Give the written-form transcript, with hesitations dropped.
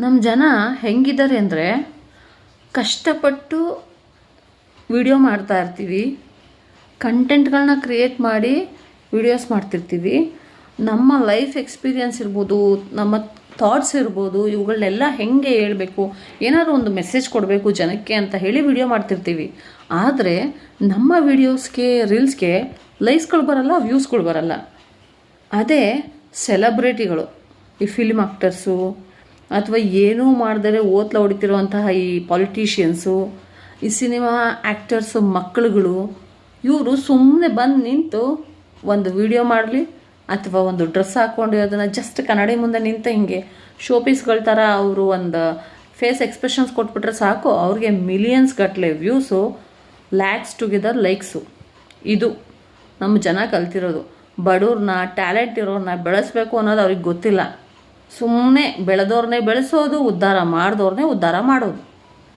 ನಮ್ಮ ಜನ ಹೆಂಗಿದ್ದಾರೆ ಅಂದರೆ, ಕಷ್ಟಪಟ್ಟು ವಿಡಿಯೋ ಮಾಡ್ತಾ ಇರ್ತೀವಿ, ಕಂಟೆಂಟ್ಗಳನ್ನ ಕ್ರಿಯೇಟ್ ಮಾಡಿ ವಿಡಿಯೋಸ್ ಮಾಡ್ತಿರ್ತೀವಿ. ನಮ್ಮ ಲೈಫ್ ಎಕ್ಸ್ಪೀರಿಯನ್ಸ್ ಇರ್ಬೋದು, ನಮ್ಮ ಥಾಟ್ಸ್ ಇರ್ಬೋದು, ಇವುಗಳನ್ನೆಲ್ಲ ಹೆಂಗೆ ಹೇಳಬೇಕು, ಏನಾದರೂ ಒಂದು ಮೆಸೇಜ್ ಕೊಡಬೇಕು ಜನಕ್ಕೆ ಅಂತ ಹೇಳಿ ವಿಡಿಯೋ ಮಾಡ್ತಿರ್ತೀವಿ. ಆದರೆ ನಮ್ಮ ವಿಡಿಯೋಸ್ಗೆ, ರೀಲ್ಸ್ಗೆ ಲೈಕ್ಸ್ಗಳು ಬರಲ್ಲ, ವ್ಯೂಸ್ಗಳು ಬರಲ್ಲ. ಅದೇ ಸೆಲೆಬ್ರಿಟಿಗಳು, ಈ ಫಿಲ್ಮ್ ಆಕ್ಟರ್ಸು ಅಥವಾ ಏನೂ ಮಾಡಿದರೆ ಓತ್ಲ ಹೊಡಿತಿರುವಂತಹ ಈ ಪಾಲಿಟಿಷಿಯನ್ಸು, ಈ ಸಿನಿಮಾ ಆ್ಯಕ್ಟರ್ಸು ಮಕ್ಕಳುಗಳು, ಇವರು ಸುಮ್ಮನೆ ಬಂದು ನಿಂತು ಒಂದು ವಿಡಿಯೋ ಮಾಡಲಿ ಅಥವಾ ಒಂದು ಡ್ರೆಸ್ ಹಾಕ್ಕೊಂಡು ಅದನ್ನು ಜಸ್ಟ್ ಕನ್ನಡಿ ಮುಂದೆ ನಿಂತು ಹಿಂಗೆ ಶೋಪೀಸ್ಗಳ ಥರ ಅವರು ಒಂದು ಫೇಸ್ ಎಕ್ಸ್ಪ್ರೆಷನ್ಸ್ ಕೊಟ್ಬಿಟ್ರೆ ಸಾಕು, ಅವ್ರಿಗೆ ಮಿಲಿಯನ್ಸ್ ಗಟ್ಟಲೆ ವ್ಯೂಸು, ಲ್ಯಾಕ್ಸ್ ಟುಗೆದರ್ ಲೈಕ್ಸು. ಇದು ನಮ್ಮ ಜನ ಕಲ್ತಿರೋದು. ಬಡವ್ರನ್ನ, ಟ್ಯಾಲೆಂಟ್ ಇರೋರನ್ನ ಬೆಳೆಸ್ಬೇಕು ಅನ್ನೋದು ಅವ್ರಿಗೆ ಗೊತ್ತಿಲ್ಲ. ಸುಮ್ಮನೆ ಬೆಳೆದವ್ರನ್ನೇ ಬೆಳೆಸೋದು, ಉದ್ಧಾರ ಮಾಡಿದವ್ರನ್ನೇ ಉದ್ಧಾರ ಮಾಡೋದು.